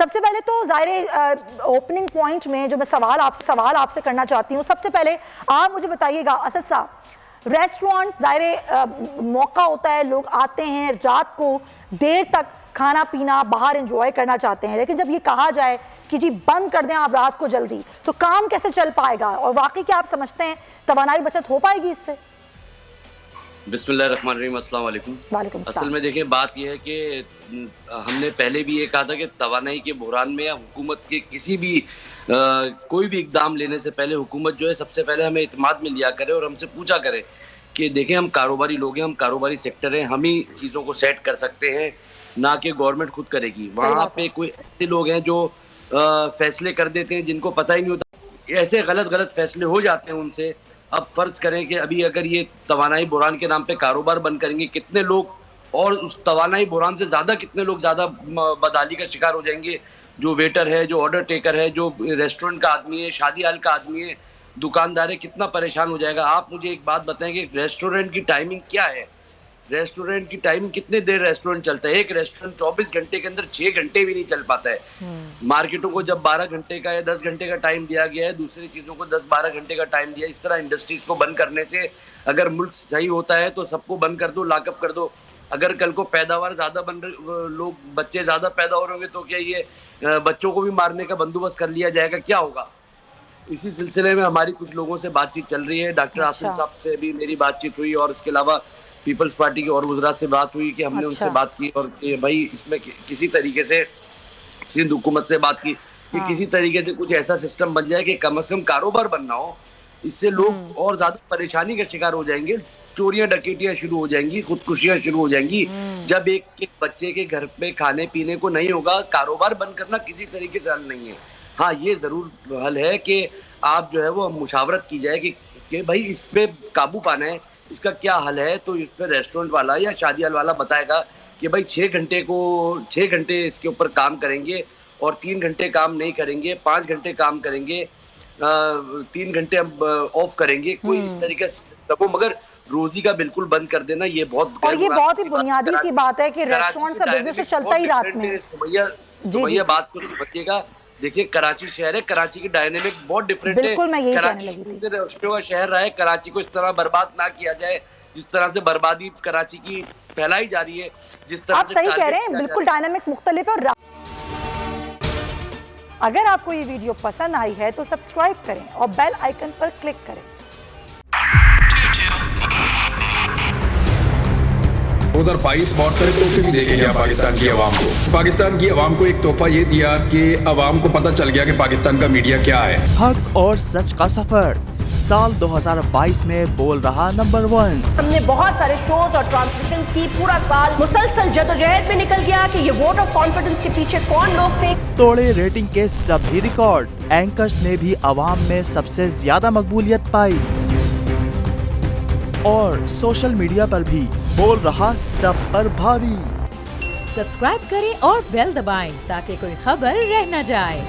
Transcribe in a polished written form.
سب سے پہلے تو ظاہر اوپننگ پوائنٹ میں جو میں سوال آپ سے کرنا چاہتی ہوں، سب سے پہلے آپ مجھے بتائیے گا اسد صاحب، ریسٹورانٹ ظاہر موقع ہوتا ہے، لوگ آتے ہیں رات کو دیر تک کھانا پینا باہر انجوائے کرنا چاہتے ہیں، لیکن جب یہ کہا جائے کہ جی بند کر دیں آپ رات کو جلدی، تو کام کیسے چل پائے گا؟ اور واقعی کیا آپ سمجھتے ہیں توانائی بچت ہو پائے گی اس سے؟ بسم اللہ الرحمن الرحیم، السلام علیکم۔ وعلیکم السلام۔ اصل میں دیکھیں بات یہ ہے کہ ہم نے پہلے بھی یہ کہا تھا کہ توانائی کے بحران میں یا حکومت کے کسی بھی کوئی بھی اقدام لینے سے پہلے حکومت جو ہے سب سے پہلے ہمیں اعتماد میں لیا کرے اور ہم سے پوچھا کرے کہ دیکھیں ہم کاروباری لوگ ہیں، ہم کاروباری سیکٹر ہیں، ہم ہی چیزوں کو سیٹ کر سکتے ہیں، نہ کہ گورنمنٹ خود کرے گی۔ وہاں پہ کوئی ایسے لوگ ہیں جو فیصلے کر دیتے ہیں جن کو پتہ ہی نہیں ہوتا، ایسے غلط فیصلے ہو جاتے ہیں ان سے۔ اب فرض کریں کہ ابھی اگر یہ توانائی بحران کے نام پہ کاروبار بند کریں گے، کتنے لوگ اور اس توانائی بحران سے زیادہ کتنے لوگ زیادہ بدحالی کا شکار ہو جائیں گے، جو ویٹر ہے، جو آرڈر ٹیکر ہے، جو ریسٹورنٹ کا آدمی ہے، شادی ہال کا آدمی ہے، دکاندار ہے، کتنا پریشان ہو جائے گا۔ آپ مجھے ایک بات بتائیں کہ ریسٹورنٹ کی ٹائمنگ کیا ہے؟ ریسٹورنٹ کی ٹائمنگ کتنے دیر ریسٹورنٹ چلتا ہے؟ ایک ریسٹورنٹ 24 گھنٹے کے اندر 6 گھنٹے بھی نہیں چل پاتا ہے۔ مارکیٹوں کو جب 12 گھنٹے کا یا 10 گھنٹے کا ٹائم دیا گیا ہے، دوسری چیزوں کو 10-12 گھنٹے کا ٹائم دیا ہے۔ اس طرح انڈسٹریز کو بند کرنے سے اگر ملک صحیح ہوتا ہے تو سب کو بند کر دو، لاک اپ کر دو۔ اگر کل کو پیداوار زیادہ لوگ بچے زیادہ پیدا ہو رہے ہوں گے تو کیا یہ بچوں کو بھی مارنے کا بندوبست کر لیا جائے گا؟ کیا ہوگا؟ اسی سلسلے میں ہماری کچھ لوگوں سے بات چیت چل رہی ہے۔ ڈاکٹر عاصم صاحب سے بھی میری بات چیت ہوئی اور اس کے علاوہ پیپلز پارٹی کے اور وزراء سے بات ہوئی کہ ہم نے ان سے بات کی اور کہ بھائی اس میں کسی طریقے سے سندھ حکومت سے بات کی کہ کسی طریقے سے کچھ ایسا سسٹم بن جائے کہ کم از کم کاروبار بننا ہو۔ اس سے لوگ اور زیادہ پریشانی کا شکار ہو جائیں گے، چوریاں ڈکیتیاں شروع ہو جائیں گی، خودکشیاں شروع ہو جائیں گی۔ جب ایک بچے کے گھر پہ کھانے پینے کو نہیں ہوگا، کاروبار بند کرنا کسی طریقے سے حل نہیں ہے۔ ہاں یہ ضرور حل ہے کہ آپ جو ہے وہ مشاورت کی جائے کہ بھائی اس پہ قابو پانا ہے، اس کا کیا حل ہے، تو اس پہ ریسٹورنٹ والا یا شادی ہال والا بتائے گا کہ بھائی 6 گھنٹے اس کے اوپر کام کریں گے اور 3 گھنٹے کام نہیں کریں گے، 5 گھنٹے کام کریں گے، 3 گھنٹے ہم آف کریں گے، کوئی اس طریقے سے۔ مگر روزی کا بالکل بند کر دینا یہ بہت اور یہ بہت ہی بنیادی سی بات ہے کہ ریسٹورنٹ کا بزنس تو چلتا ہی رات میں۔ سمیہ بات کو سمجھیے گا، دیکھیے کراچی شہر ہے، کراچی کی ڈائنامکس بہت ڈیفرنٹ ہے۔ بالکل میں یہی کہنے لگی کراچی کا شہر رہا ہے، کراچی کو اس طرح برباد نہ کیا جائے جس طرح سے بربادی کراچی کی پھیلائی جا رہی ہے، جس طرح آپ سے صحیح کہہ رہے ہیں، بالکل ڈائنامکس مختلف ہے۔ اور اگر آپ کو یہ ویڈیو پسند آئی ہے تو سبسکرائب کریں اور بیل آئیکن پر کلک کریں۔ 2022 بہت سارے تحفے بھی دے کے گیا پاکستان کی عوام کو۔ پاکستان کی عوام کو ایک تحفہ یہ دیا کہ عوام کو پتہ چل گیا کہ پاکستان کا میڈیا کیا ہے۔ حق اور سچ کا سفر سال 2022 میں بول رہا نمبر 1۔ ہم نے بہت سارے شوز اور ٹرانسمیشنز کی، پورا سال مسلسل جدوجہد میں نکل گیا کہ یہ ووٹ آف کانفیڈنس کے پیچھے کون لوگ تھے۔ توڑے ریٹنگ کے سبھی ریکارڈ، اینکرز نے بھی عوام میں سب سے زیادہ مقبولیت پائی اور سوشل میڈیا پر بھی بول رہا سب پر بھاری۔ سبسکرائب کریں اور بیل دبائیں تاکہ کوئی خبر رہ نہ جائے۔